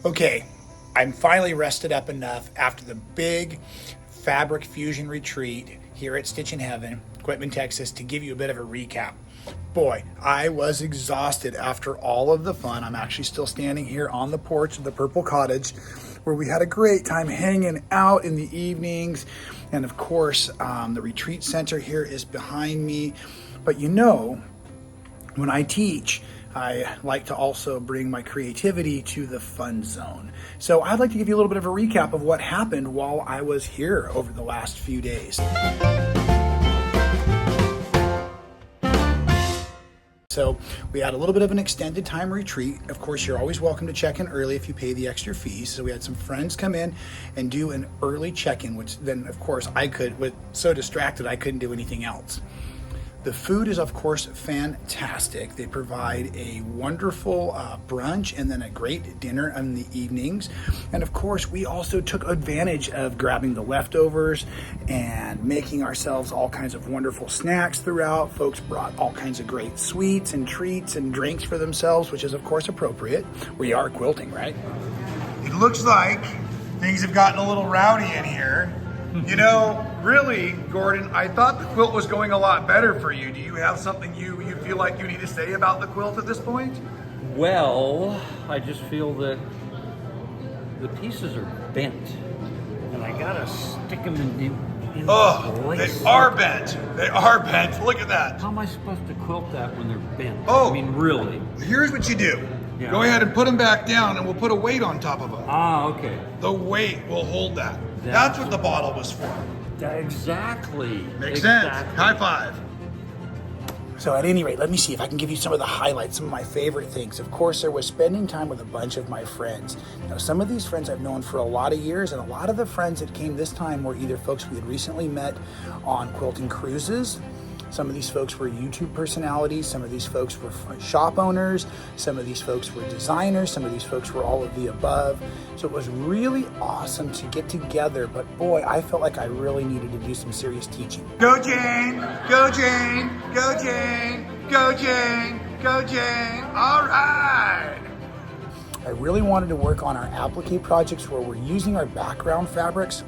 Okay, I'm finally rested up enough after the big fabric fusion retreat here at Stitchin Heaven, Quitman, Texas, to give you a bit of a recap. Boy, I was exhausted after all of the fun. I'm actually still standing here on the porch of the Purple Cottage, where we had a great time hanging out in the evenings. And of course, the retreat center here is behind me. But you know, when I teach, I like to also bring my creativity to the fun zone. So I'd like to give you a little bit of a recap of what happened while I was here over the last few days. So we had a little bit of an extended time retreat. Of course, you're always welcome to check in early if you pay the extra fees. So we had some friends come in and do an early check-in, which then of course I was so distracted I couldn't do anything else. The food is, of course, fantastic. They provide a wonderful brunch and then a great dinner in the evenings. And of course, we also took advantage of grabbing the leftovers and making ourselves all kinds of wonderful snacks throughout. Folks brought all kinds of great sweets and treats and drinks for themselves, which is, of course, appropriate. We are quilting, right? It looks like things have gotten a little rowdy in here. You know, really, Gordon, I thought the quilt was going a lot better for you. Do you have something you feel like you need to say about the quilt at this point? Well, I just feel that the pieces are bent, and I gotta stick them in place. They are bent. They are bent. Look at that. How am I supposed to quilt that when they're bent? Oh, I mean, really? Here's what you do. Yeah. Go ahead and put them back down, and we'll put a weight on top of them. Ah, okay. The weight will hold that. That's what the bottle was for. Exactly. Makes sense. High five. So at any rate, let me see if I can give you some of the highlights, some of my favorite things. Of course, there was spending time with a bunch of my friends. Now, some of these friends I've known for a lot of years, and a lot of the friends that came this time were either folks we had recently met on quilting cruises. Some of these folks were YouTube personalities. Some of these folks were shop owners. Some of these folks were designers. Some of these folks were all of the above. So it was really awesome to get together. But boy, I felt like I really needed to do some serious teaching. Go Jane! Go Jane! Go Jane! Go Jane! Go Jane! All right! I really wanted to work on our applique projects where we're using our background fabrics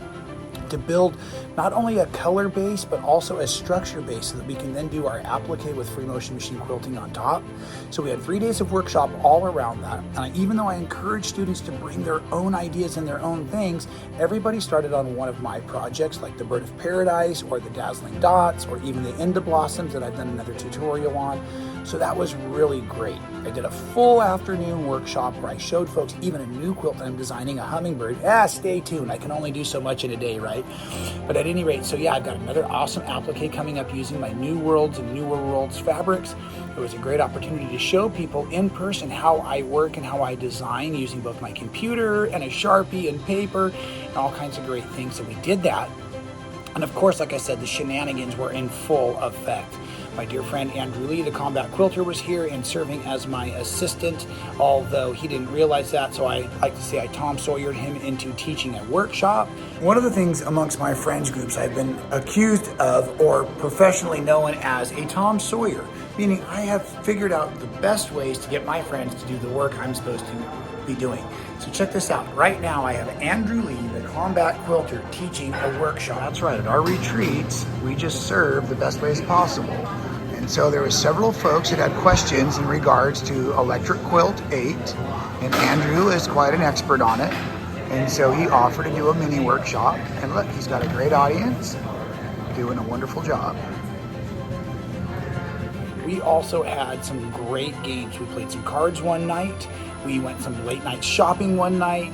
to build not only a color base, but also a structure base so that we can then do our applique with free motion machine quilting on top. So we had 3 days of workshop all around that. And even though I encourage students to bring their own ideas and their own things, everybody started on one of my projects, like the Bird of Paradise or the Dazzling Dots, or even the Enda Blossoms that I've done another tutorial on. So that was really great. I did a full afternoon workshop where I showed folks even a new quilt that I'm designing, a hummingbird. Stay tuned. I can only do so much in a day, right? But at any rate, so yeah, I've got another awesome applique coming up using my New Worlds and Newer Worlds fabrics. It was a great opportunity to show people in person how I work and how I design using both my computer and a Sharpie and paper and all kinds of great things. So we did that. And of course, like I said, the shenanigans were in full effect. My dear friend Andrew Lee, the combat quilter, was here and serving as my assistant, although he didn't realize that, so I like to say I Tom Sawyered him into teaching a workshop. One of the things amongst my friends groups I've been accused of, or professionally known as a Tom Sawyer, meaning I have figured out the best ways to get my friends to do the work I'm supposed to be doing. So check this out. Right now I have Andrew Lee, the combat quilter, teaching a workshop. That's right. At our retreats, we just serve the best ways possible. And so there were several folks that had questions in regards to Electric Quilt 8, and Andrew is quite an expert on it. And so he offered to do a mini workshop. And look, he's got a great audience doing a wonderful job. We also had some great games. We played some cards one night. We went some late night shopping one night.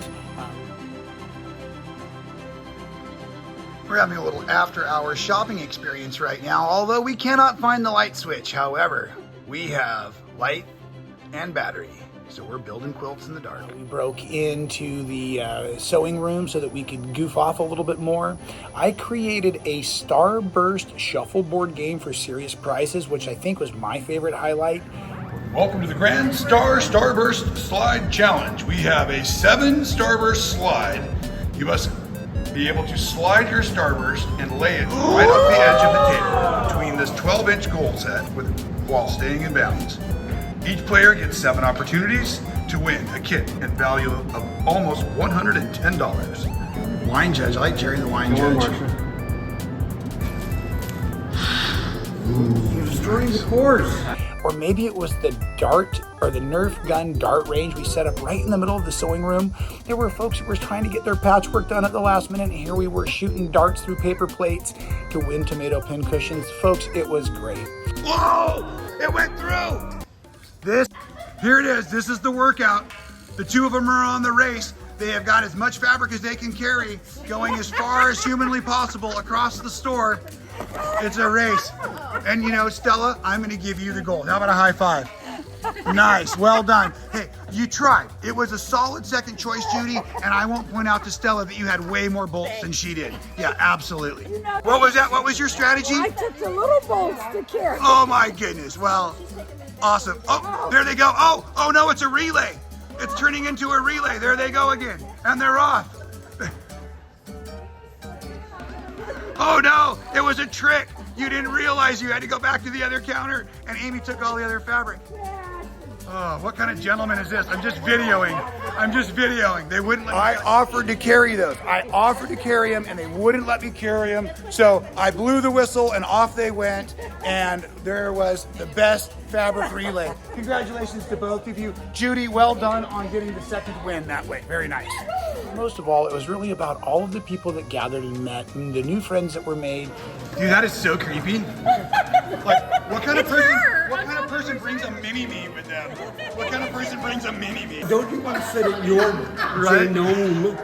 We're having a little after-hour shopping experience right now, although we cannot find the light switch. However, we have light and battery, so we're building quilts in the dark. We broke into the sewing room so that we could goof off a little bit more. I created a Starburst Shuffle board game for serious prizes, which I think was my favorite highlight. Welcome to the Grand Starburst Slide Challenge. We have a 7 Starburst slide. You must be able to slide your Starburst and lay it right off the edge of the table between this 12-inch goal set while staying in bounds. Each player gets 7 opportunities to win a kit in value of almost $110. Wine judge. I like Jerry the wine Come on, judge. Marcia. You're destroying the course. Or maybe it was the dart or the Nerf gun dart range we set up right in the middle of the sewing room. There were folks who were trying to get their patchwork done at the last minute, and here we were shooting darts through paper plates to win tomato pin cushions. Folks, it was great. Whoa! It went through! Here it is. This is the workout. The two of them are on the race. They have got as much fabric as they can carry, going as far as humanly possible across the store. It's a race. And you know, Stella, I'm gonna give you the gold. How about a high five? Nice, well done. Hey, you tried. It was a solid second choice, Judy, and I won't point out to Stella that you had way more bolts than she did. Yeah, absolutely. What was that? What was your strategy? I took the little bolts to carry. Oh my goodness, well, awesome. Oh, there they go. Oh no, it's a relay. It's turning into a relay. There they go again, and they're off. Oh no, it was a trick. You didn't realize you had to go back to the other counter, and Amy took all the other fabric. Oh, what kind of gentleman is this? I'm just videoing. They wouldn't let me. I offered to carry those. I offered to carry them, and they wouldn't let me carry them. So I blew the whistle, and off they went, and there was the best fabric relay. Congratulations to both of you. Judy, well done on getting the second win that way. Very nice. Most of all, it was really about all of the people that gathered and met and the new friends that were made. Dude, that is so creepy. Like, what kind of person brings a mini-me with them? What kind of person brings a mini-me? Don't you want to sit at your Right. genome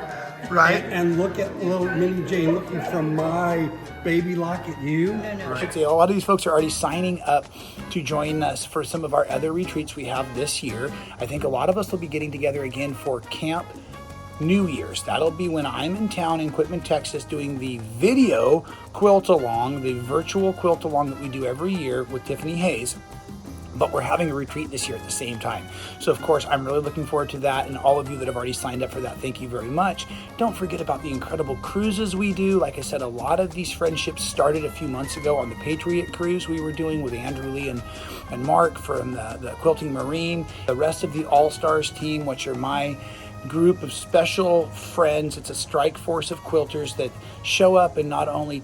Right? and look at little mini Jane looking from my baby lock at you? I should say a lot of these folks are already signing up to join us for some of our other retreats we have this year. I think a lot of us will be getting together again for Camp New Year's. That'll be when I'm in town in Quitman, Texas, doing the video quilt along, the virtual quilt along that we do every year with Tiffany Hayes. But we're having a retreat this year at the same time. So of course, I'm really looking forward to that, and all of you that have already signed up for that, thank you very much. Don't forget about the incredible cruises we do. Like I said, a lot of these friendships started a few months ago on the Patriot Cruise we were doing with Andrew Lee and Mark from the Quilting Marine. The rest of the All-Stars team, which are my group of special friends. It's a strike force of quilters that show up and not only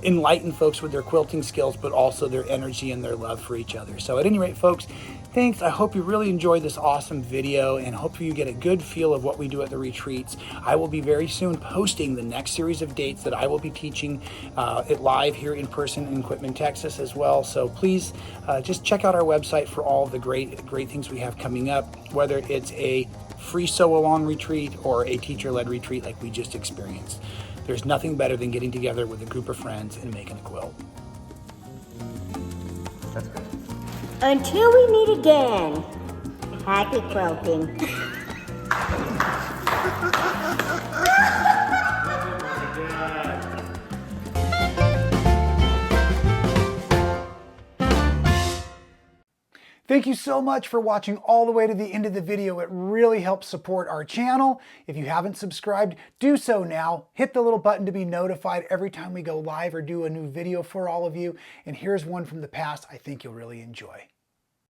enlighten folks with their quilting skills, but also their energy and their love for each other. So at any rate, folks, thanks. I hope you really enjoyed this awesome video, and hope you get a good feel of what we do at the retreats. I will be very soon posting the next series of dates that I will be teaching it live here in person in Quitman, Texas as well. So please just check out our website for all of the great things we have coming up, whether it's a free sew along retreat or a teacher-led retreat like we just experienced. There's nothing better than getting together with a group of friends and making a quilt. Until we meet again, happy quilting. Thank you so much for watching all the way to the end of the video. It really helps support our channel. If you haven't subscribed, do so now. Hit the little button to be notified every time we go live or do a new video for all of you. And here's one from the past I think you'll really enjoy.